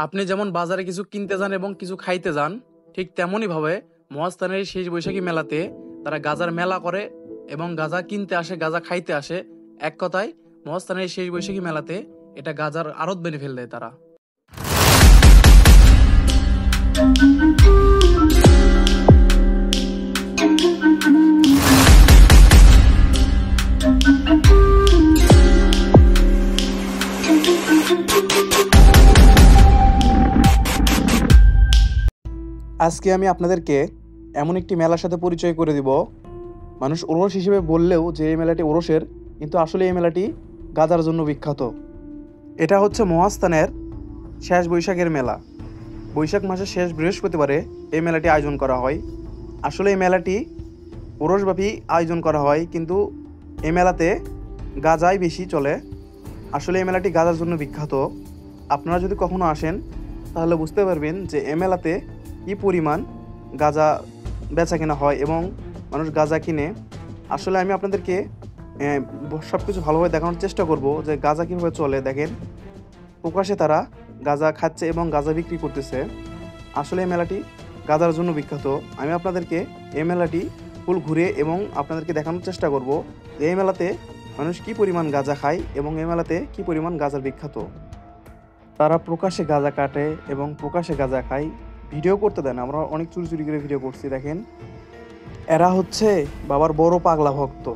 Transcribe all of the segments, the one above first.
আপনি যেমন বাজারে কিছু কিনতে যান এবং কিছু খাইতে যান, ঠিক তেমনই ভাবে মহাস্থানের শেষ বৈশাখী মেলাতে তারা গাজার মেলা করে এবং গাজা কিনতে আসে, গাজা খাইতে আসে। এক কথায় মহাস্থানের শেষ বৈশাখী মেলাতে এটা গাজার আড়ত বেনে ফেল দেয় তারা। আজকে আমি আপনাদেরকে এমন একটি মেলার সাথে পরিচয় করে দিব, মানুষ ওরস হিসেবে বললেও যে এই মেলাটি ওরসের, কিন্তু আসলে এই মেলাটি গাজার জন্য বিখ্যাত। এটা হচ্ছে মহাস্থানের শেষ বৈশাখের মেলা। বৈশাখ মাসের শেষ বৃহস্পতিবারে এই মেলাটি আয়োজন করা হয়। আসলে এই মেলাটি ওরসব্যাপী আয়োজন করা হয়, কিন্তু এই মেলাতে গাজাই বেশি চলে। আসলে এই মেলাটি গাজার জন্য বিখ্যাত। আপনারা যদি কখনো আসেন তাহলে বুঝতে পারবেন যে এই মেলাতে কী পরিমাণ গাঁজা বেচা কেনা হয় এবং মানুষ গাঁজা কিনে। আসলে আমি আপনাদেরকে সব কিছু ভালোভাবে দেখানোর চেষ্টা করব যে গাঁজা কীভাবে চলে। দেখেন, প্রকাশ্যে তারা গাঁজা খাচ্ছে এবং গাঁজা বিক্রি করতেছে। আসলে এই মেলাটি গাঁজার জন্য বিখ্যাত। আমি আপনাদেরকে এই মেলাটি ফুল ঘুরে এবং আপনাদেরকে দেখানোর চেষ্টা করব যে এই মেলাতে মানুষ কী পরিমাণ গাঁজা খায় এবং এই মেলাতে কী পরিমাণ গাঁজার বিখ্যাত। তারা প্রকাশ্যে গাঁজা কাটে এবং প্রকাশ্যে গাঁজা খায়, ভিডিও করতে দেন। আমরা অনেক চুরি চুরি করে ভিডিও করছি। দেখেন, এরা হচ্ছে বাবার বড় পাগলা ভক্ত।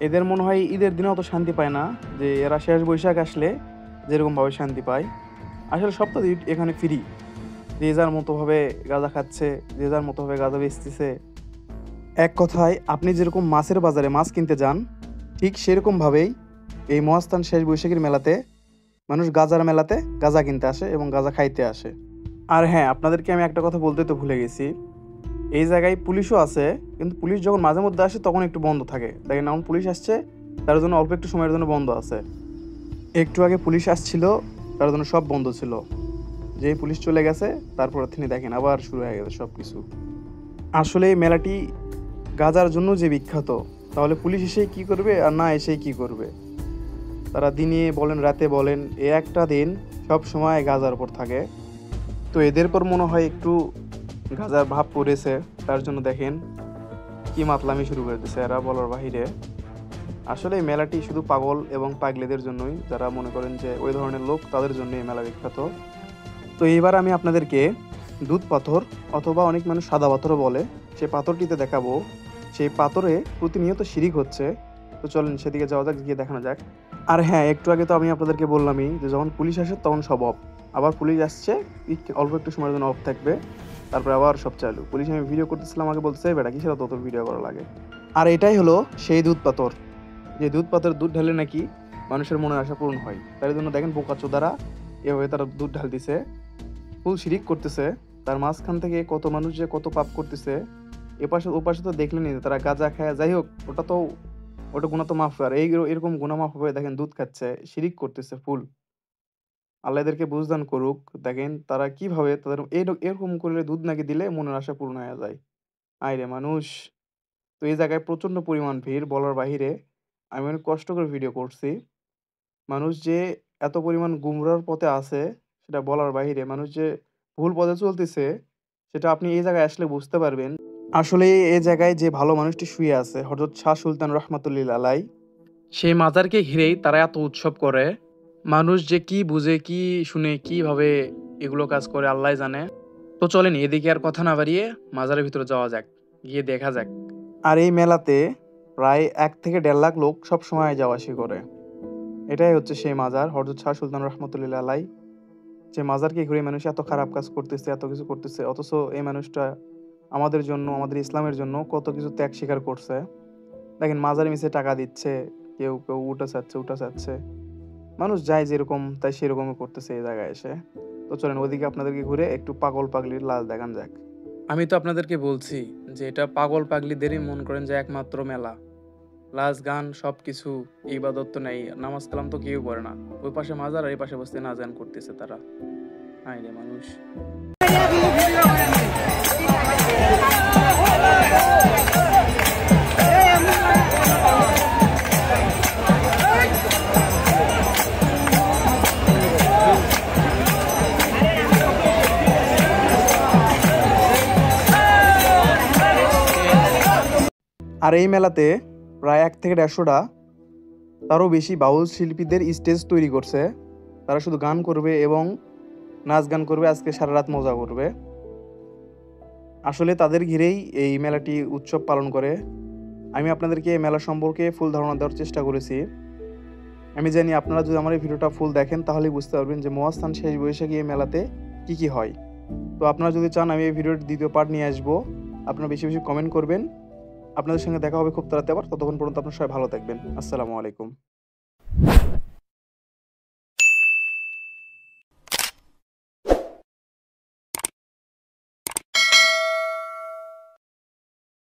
এদের মনে হয় ঈদের দিনেও তো শান্তি পায় না, যে এরা শেষ বৈশাখ আসলে যেরকমভাবে শান্তি পায়। আসলে সপ্তাহ এখানে ফ্রি, যে যার মতোভাবে গাঁজা খাচ্ছে, যে যার মতোভাবে গাঁজা বেচতেছে। এক কথায় আপনি যেরকম মাছের বাজারে মাছ কিনতে যান, ঠিক সেরকমভাবেই এই মহাস্থান শেষ বৈশাখীর মেলাতে মানুষ গাঁজার মেলাতে গাঁজা কিনতে আসে এবং গাঁজা খাইতে আসে। আর হ্যাঁ, আপনাদেরকে আমি একটা কথা বলতে তো ভুলে গেছি, এই জায়গায় পুলিশও আছে, কিন্তু পুলিশ যখন মাঝে মধ্যে আসে তখন একটু বন্ধ থাকে। দেখেন, এখন পুলিশ আসছে, তার জন্য অল্প একটু সময়ের জন্য বন্ধ আছে। একটু আগে পুলিশ আসছিল, তার জন্য সব বন্ধ ছিল। যেই পুলিশ চলে গেছে তারপর তিনি দেখেন আবার শুরু হয়ে গেছে সব কিছু। আসলে এই মেলাটি গাঁজার জন্য যে বিখ্যাত, তাহলে পুলিশ এসে কি করবে আর না এসে কি করবে? তারা দিনে বলেন রাতে বলেন, একটা দিন সব সময় গাঁজার উপর থাকে। তো এদের পর মনে হয় একটু গাঁজার ভাব পড়েছে, তার জন্য দেখেন কি মাতলামি শুরু করে দিচ্ছে এরা বলার বাহিরে। আসলে এই মেলাটি শুধু পাগল এবং পাগলিদের জন্যই, যারা মনে করেন যে ওই ধরনের লোক, তাদের জন্য এই মেলা বিখ্যাত। তো এইবার আমি আপনাদেরকে দুধ পাথর, অথবা অনেক মানুষ সাদা পাথরও বলে, সেই পাথরটিতে দেখাবো। সেই পাথরে প্রতিনিয়ত শিরিক হচ্ছে। তো চলেন সেদিকে যাওয়া যাক, গিয়ে দেখানো যাক। আর হ্যাঁ, একটু আগে তো আমি আপনাদেরকে বললামই যে যখন পুলিশ আসে তখন সব অফ। আবার পুলিশ আসছে, অল্প একটু সময়ের জন্য অফ থাকবে, তারপরে আবার সব চালু। পুলিশ আমি ভিডিও করতেছিলাম, আমাকে বলছে বেটা কিসের তত ভিডিও করা লাগে। আর এটাই হলো সেই দুধ পাথর, যে দুধ পাথর দুধ ঢালে নাকি মানুষের মনের আশা পূরণ হয়। তার জন্য দেখেন বোকাচোদারা এভাবে তারা দুধ ঢাল দিছে, ফুল শিরিক করতেছে। তার মাঝখান থেকে কত মানুষ যে কত পাপ করতেছে। এপাশে ওপাশে তো দেখলেনি, তারা গাঁজা খায়। যাই হোক, ওটা গুণা তো মাফ। আর এরকম গুণা মাফ হবে, দেখেন দুধ খাচ্ছে, শিরিক করতেছে ফুল। আল্লাহ এদেরকে বুঝদান করুক। দেখেন তারা কিভাবে তাদের এরকম করলে দুধ নাকি দিলে মনের আশা পূর্ণ হয়ে যায়। আইরে মানুষ! তো এই জায়গায় প্রচন্ড পরিমাণ ভিড় বলার বাহিরে। আমি অনেক কষ্ট করে ভিডিও করছি। মানুষ যে এত পরিমাণ গুমরাহর পথে আছে সেটা বলার বাহিরে। মানুষ যে ভুল পথে চলতেছে সেটা আপনি এই জায়গায় আসলে বুঝতে পারবেন। আসলে এই জায়গায় যে ভালো মানুষটি শুয়ে আছে, হযরত শাহ সুলতান রহমাতুল্লাহ আলাই, সেই মাজারকে ঘিরেই তারা এত উৎসব করে। মানুষ যে কি বুঝে, কি শুনে, কিভাবে এগুলো কাজ করে আল্লাহ জানে। তো চলেন এদিকে আর কথা না বাড়িয়ে মাজারের ভিতরে যাওয়া যাক, গিয়ে দেখা যাক। আর এই মেলাতে প্রায় 1 থেকে 1.5 লাখ লোক সব সময় যাওয়া আসি করে। এটাই হচ্ছে সেই মাজার, হযরত শাহ সুলতান রহমাতুল্লাহ আলাই। যে মাজারকে ঘুরে মানুষ এত খারাপ কাজ করতেছে, এত কিছু করতেছে, অথচ এই মানুষটা আমাদের জন্য, আমাদের ইসলামের জন্য কত কিছু ত্যাগ স্বীকার করছে। দেখেন মাজারে মিশে টাকা দিচ্ছে, কেউ কেউ উঠা চাচ্ছে। মানুষ যায় যেরকম তাই সেরকমই করতেছে এই জায়গায় এসে। তো চলেন ওদিকে আপনাদেরকে ঘুরে একটু পাগল পাগলির লাশ দেখান যাক। আমি তো আপনাদেরকে বলছি যে এটা পাগল পাগলিদেরই মন করেন যে একমাত্র মেলা। লাশ গান সবকিছু, ইবাদত তো নেই, নামাজ কালাম তো কেউ পড়ে না। ওই পাশে মাজার আর এই পাশে বসতে না জান করতেছে তারা। আইরে মানুষ! আর এই মেলাতে প্রায় 1 থেকে 150টা তারও বেশি বাউল শিল্পীদের স্টেজ তৈরি করছে। তারা শুধু গান করবে এবং নাচ গান করবে, আজকে সারা রাত মজা করবে। আসলে তাদের ঘিরেই এই মেলাটি উৎসব পালন করে। আমি আপনাদেরকে এই মেলা সম্পর্কে ফুল ধারণা দেওয়ার চেষ্টা করেছি। আমি জানি আপনারা যদি আমার এই ভিডিওটা ফুল দেখেন তাহলেই বুঝতে পারবেন যে মহাস্থান শেষ বৈশাখী এই মেলাতে কি কি হয়। তো আপনারা যদি চান আমি এই ভিডিওর দ্বিতীয় পার্ট নিয়ে আসবো, আপনারা বেশি বেশি কমেন্ট করবেন। আপনাদের সঙ্গে দেখা হবে খুব তাড়াতাড়ি আবার। ততক্ষণ পর্যন্ত আপনারা সবাই ভালো থাকবেন। আসসালামু আলাইকুম।